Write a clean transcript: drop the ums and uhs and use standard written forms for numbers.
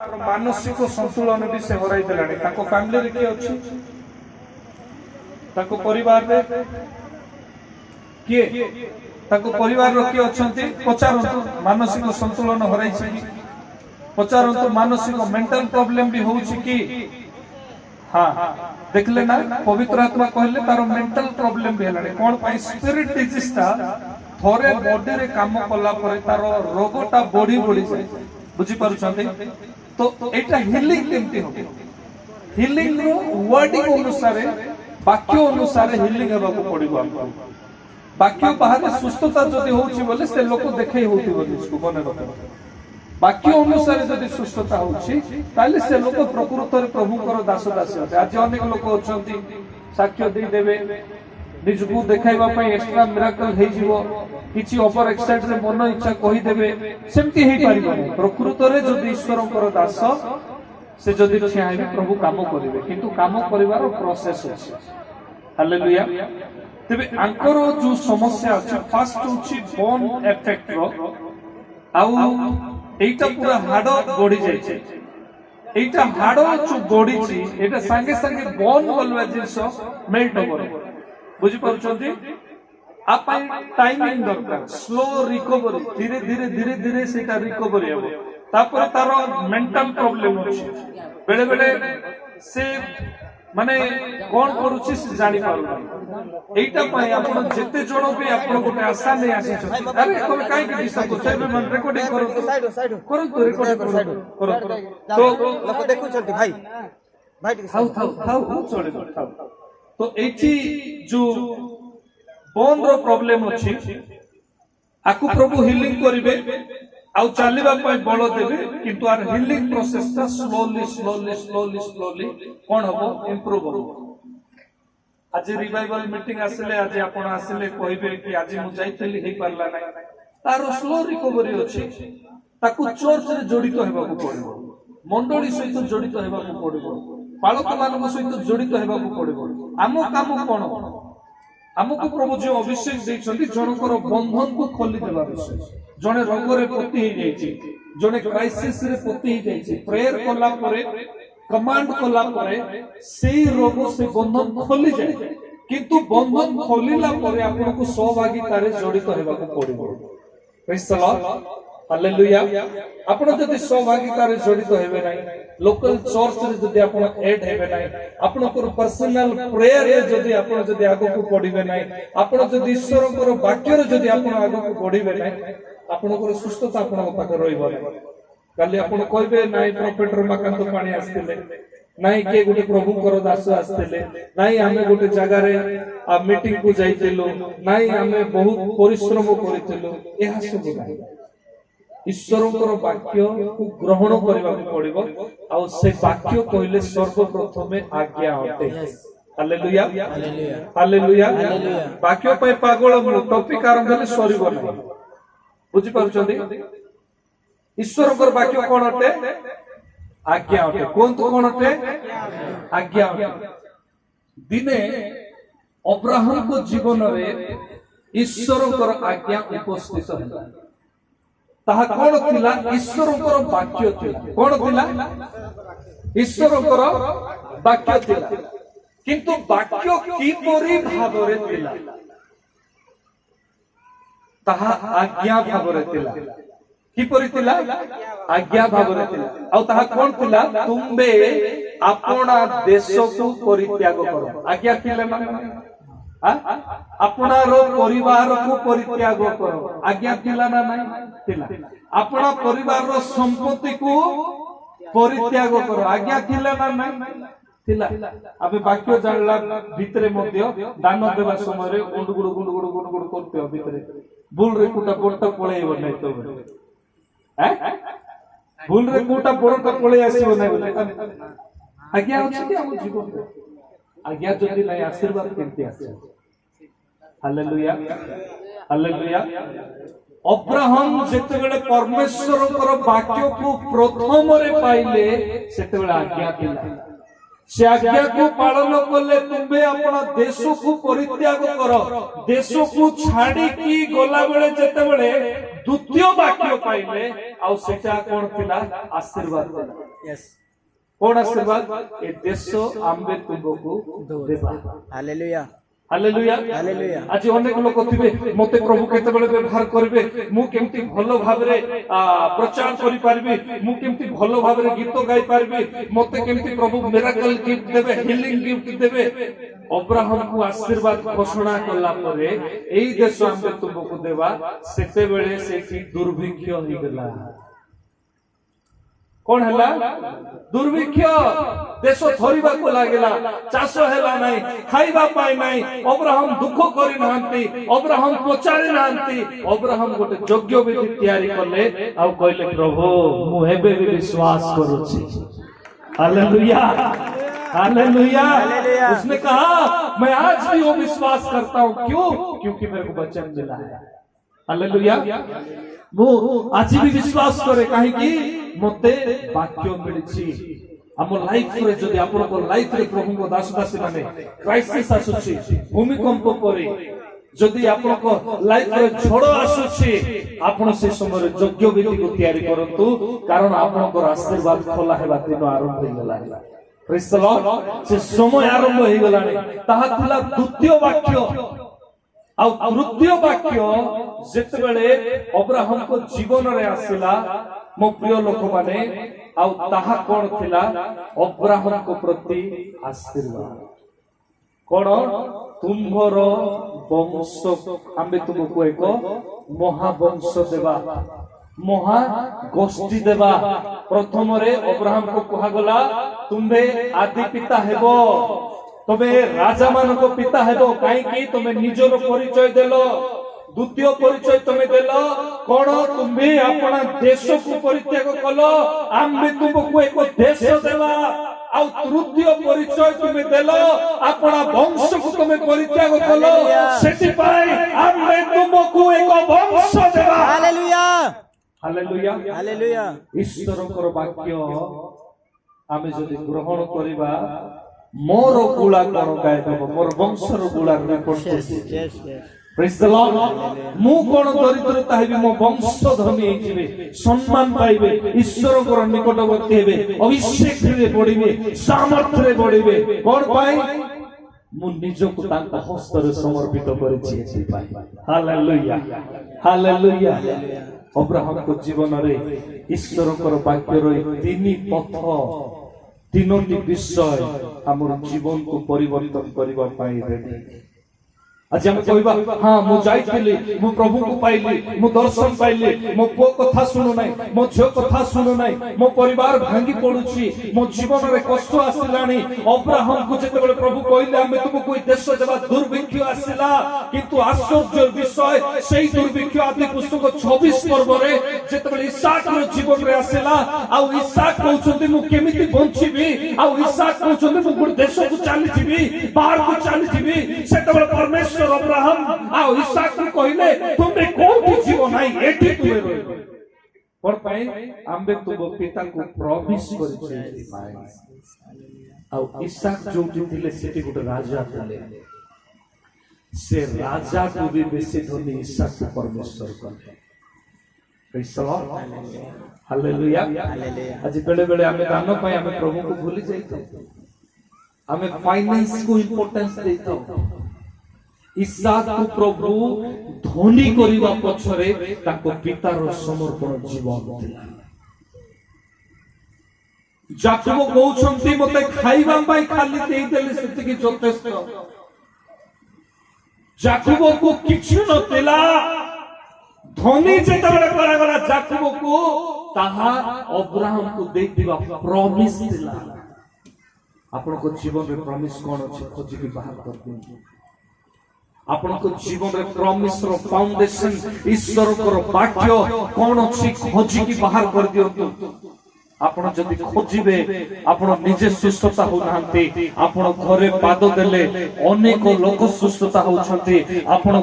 मानसिक संतुलन भी से हराई देलानी ताको फैमिली रे के अछि ताको परिवार रे के ताको परिवार रो के अछंती पचारंतु मानसिक संतुलन हराई छै पचारंतु मानसिक मेंटल प्रॉब्लम भी होउछि कि हां देखले ना पवित्र आत्मा कहले तारो मेंटल प्रॉब्लम भी हलानी कोन पई स्पिरिट डिजीज ता थोरे बॉडी रे काम कला परे तारो रोगटा बॉडी बॉडी जाय बुझी पारुछंती तो एटा हिलिंग केमती हो हिलिंग रो वर्डिंग अनुसार वाक्य अनुसार हिलिंग हेबा को पड़िबो वाक्य बाहर सुस्थता जदी होउची बोले से लोक देखै होती बोले इसको बने रखो वाक्य अनुसार जदी सुस्थता होउची ताले से लोक प्रकृत रे प्रभु कर दास दासी होते आज अनेक लोक होचंती साक्ष्य दे देबे निजको देखाइबा पई एक्स्ट्रा मिराकल हे जीवो किछि ओवर एक्साइट रे मन इच्छा कहि देबे सेमति हे परिबो प्रकृत रे जदी ईश्वरकर दास से जदी छियाइबे प्रभु काम करिवे किंतु काम करिवार प्रोसेस अछि हालेलुया तबे आंकर जो समस्या अछि फर्स्ट होछि बोन इफेक्ट रो आउ एटा पूरा हाड गडी जाय छै एटा हाड जो गडी छी एटा संगे संगे बोन बोलवा जिंस मेल्ट होबो बुझी पारुछंती आप टाइमिंग दरकार स्लो रिकवरी धीरे धीरे धीरे धीरे सेटा रिकवरी हेबो तापर तारो मेंटल प्रॉब्लम अछि बेले बेले से माने कोन करूछि से जानि पारु एटा पय आपण जते जणो भी आपण गोटे आशा नै आसी अरे कोन काई के डिस्टर्ब से मन रिकॉर्डिंग करू साइड करू तो रिकॉर्डिंग करू तो लोक देखु छथि भाई भाई थाउ छोड़े थाउ तो एठी जो बोन रो प्रॉब्लम अछि आकु प्रभु हीलिंग करिवे आउ चालिबा पय बळ देबे किंतु आर हीलिंग प्रोसेस ता स्लोली स्लोली स्लोली स्लोली कोन होबो इंप्रूव होबो आज रिवाइवल मीटिंग आसले आज आपण आसले कहिबे कि आज मु जाइतली हे परला नै तारो स्लो रिकवरी अछि ताकु चर्च रे जडित हेबा को पड़िबो मंडली सहित जडित हेबा को पड़िबो पालक मान सहित जडित हेबा को पड़िबो आमो काम कोन हमको प्रभु जो अभिषेक देछंती जनकर बंधन को खोली देबा विषय जने रोग रे पति हे जायछि जने क्राइसिस रे पति हे जायछि प्रेयर कोला परे कमांड कोला परे सेही रोग से बंधन खोली जाय किंतु बंधन खोलिला परे आपन को सहभागिता रे जडित हेबा को पड़िबो प्रेज द लॉर्ड हालेलुया आपण जदि सहभागिता रे जडित हेबे नै लोकल चर्च रे जदि आपण ऐड हेबे नै आपण को पर्सनल प्रेयर रे जदि आपण जदि आगो को पढिबे नै आपण जदि ईश्वर को वाक्य रे जदि आपण आगो को पढिबे नै आपण को सुस्थता आपण पाख रहइबो नै काली आपण कहबे नै प्रॉफिट रो मकान तो पानी आस्तिले नै के गोटे प्रभु कर दास आस्तिले नै हमें गोटे जगह रे आ मीटिंग को जाइतेलो नै हमें बहुत परिश्रम करितेलो एहा सब नै ईश्वरकर वाक्य को ग्रहण करबा पड़िबो आ से वाक्य कहले सर्वप्रथम आज्ञा होते हालेलुया हालेलुया वाक्य पय पागल टॉपिक आरंभ ले सरीबो नै बुझी पारुछंती ईश्वरकर वाक्य कोन होते आज्ञा होते कोन तो कोन होते आज्ञा होते दिने अब्राहम को जीवन रे ईश्वरकर आज्ञा उपस्थित होला ताहा कोन थिला ईश्वरकर वाक्य थिला कोन थिला ईश्वरकर वाक्य थिला किंतु वाक्य की परि भाबरे थिला ताहा आज्ञा भाबरे थिला की परि थिला आज्ञा भाबरे थिला आ ताहा कोन थिला तुंबे आपणा देश को परित्याग करो आज्ञा थिला ना आपनारो परिवार को परित्याग करो आज्ञा थिला ना नहीं थिला अपना परिवार रो संपत्ति को परित्याग करो आज्ञा थिला ना नहीं थिला अबे वाक्य जानला भितरे मध्य दान देबा समय रे गुंडगुड़ करते हो भितरे भूल रे कोटा बोटा पळेइबो नै तो हैं भूल रे कोटा बोटा पळेइ आसीबो नै बोले आज्ञा अछि कि हम जीवन रे आज्ञा जदि नै आशीर्वाद केमती आसे हालेलुया हालेलुया अब्राहम जेतेबेले परमेश्वर कर वाक्य को प्रथम रे पाइले सेतेबेले आज्ञा दिला से आज्ञा को पालन करले तुमे अपना देश को परित्याग करो देश को छाड़ी की गला बेले जेतेबेले द्वितीय वाक्य पाइले आ सेटा कोन थिला आशीर्वाद थिला यस कौन आशीर्वाद ए देश आम्बे तुमको देवा हालेलुया हालेलुया हालेलुया आज अनेक लोक थिबे मते प्रभु केते बेले व्यवहार करबे मु केमती भलो भाबरे प्रचार करि पारबी मु केमती भलो भाबरे गीत गाई पारबी मते केमती प्रभु मिराकल गिफ्ट देबे हीलिंग गिफ्ट देबे अब्राहम को आशीर्वाद घोषणा करला परे एई देश आम्बे तुमको देवा सेते बेले सेठी दुर्भिक्ष होई गेला कौन है दुर्भिक्ष देश थरिबा को लागेला चाष हैला नहीं खाइबा पाई नहीं अब्राहम दुख करि नांती अब्राहम पचारि नांती अब्राहम गोटे योग्य विधि तैयारी करले आ कहले प्रभु मु हेबे भी विश्वास करूची हालेलुया हालेलुया उसने कहा मैं आज भी वो विश्वास करता हूं क्यों क्योंकि मेरे को वचन मिला है हालेलुया मु आज भी विश्वास करे काहे कि मते वाक्य मिलछि हम लाइफ रे जदि आपन को लाइफ रे प्रभु को दास दासी माने क्राइसिस आसुछि भूमिकंप परे जदि आपन को लाइफ रे झड़ आसुछि आपन से समय योग्य विधि को तैयारी करंतु कारण आपन को आशीर्वाद खोला हेबा दिन आरंभ हो गेला प्रेज द लॉर्ड से समय आरंभ हो गेला ताहा थिला द्वितीय वाक्य आ तृतीय वाक्य जेतेबेले अब्राहम को जीवन रे आसिला मो प्रिय लोक माने आ ताहा कोन थिला अब्राहम को प्रति आशीर्वाद कोन तुम्हर वंश आम्बे तुमको एक महावंश देवा महा गोष्ठी देवा प्रथम रे अब्राहम को कहा गला तुम्बे आदि पिता हेबो तबे राजा मान को पिता हेबो काई कि तमे निजर परिचय देलो द्वितीय परिचय तमे देलो कोन तुम्बे अपना देश को परित्याग कलो आम्बे तुमको एक देश देवा आ तृतीय परिचय तमे देलो अपना वंश को तमे परित्याग कलो सेति पाई आम्बे तुमको एक वंश देवा हालेलुया हालेलुया हालेलुया ईश्वरकर वाक्य आमे जदि ग्रहण करिबा मोर गुला कोन गाय देबो मोर वंशर गुला रिपोर्ट प्रेज द लॉर्ड मु कोन दरिद्रता हेबी मो वंश धनी हेबे सम्मान पाइबे ईश्वर को निकटवर्ती हेबे अभिषेक रे बढ़िबे सामर्थ्य रे बढ़िबे कोन पाई मु निजको तांका हस्त रे समर्पित करिछि एथि पाई हालेलुया हालेलुया अब्राहम को जीवन रे ईश्वर को वाक्य रे तीन पथ तीनोटी विषय हमर जीवन को परिवर्तन करबा पाई रेडी आज हम कहबा हां मु जाइतिली मु प्रभु को पाइली मु दर्शन पाइली मो पो कथा सुनु नै मो झियो कथा सुनु नै मो परिवार भांगी पडुछि मो जीवन रे कष्ट आसिलानी अब्राहम को जते बेले प्रभु कहले हम तुमको कोई देश देबा दुर्भिक्ष आसिला किंतु आश्चर्य विषय सेही दुर्भिक्ष आदि पुस्तक 26 पर्व रे जते बेले इसहाक रो जीवन रे आसिला आ इसहाक कहउछन्ती मु केमिति बंचिबी आ इसहाक कहउछन्ती मु गुड देश को चाली जीबी बाहर को चाली जीबी सेते बेले परमेश्वर अब्राहम आ इसहाक को कहले तुमे कोठी जीव नाही एठी तुमे रहबो पर पाई आम्बे तुम पिता को प्रॉमिस करिछि आ इसहाक जोटी थिले सेठी गुड राजा थिले से राजा को भी बेसी धनी इसहाक परमेश्वर कले प्रेज द लॉर्ड हालेलुया आज बेले बेले हमें दान पाई हमें प्रभु को भूली जाइतो हमें फाइनेंस को इंपोर्टेंस देतो इसहाक को प्रभु धनी करिबा पछरे ताको पितार समर्पण जीवन थिला जाकब कहउछन्ती मते खाइबा पाई खाली देई देले सेति कि यथेष्ट जाकब को किछु नथिला धनी जेतबेले करा गला जाकब को ताहा अब्राहम को देई दिबा प्रॉमिस थिला आपन को जीवन रे प्रॉमिस कोन अछि खोजि के बाहर कर दियो आपन को जीवन रे प्रॉमिस रो फाउंडेशन ईश्वर को वाक्य कोन अछि खोजि की बाहर कर दियो आपण जदि खोजिबे आपण निजे सुस्थता हो नांती आपण घरे पाद देले अनेक लोक सुस्थता होछंती आपण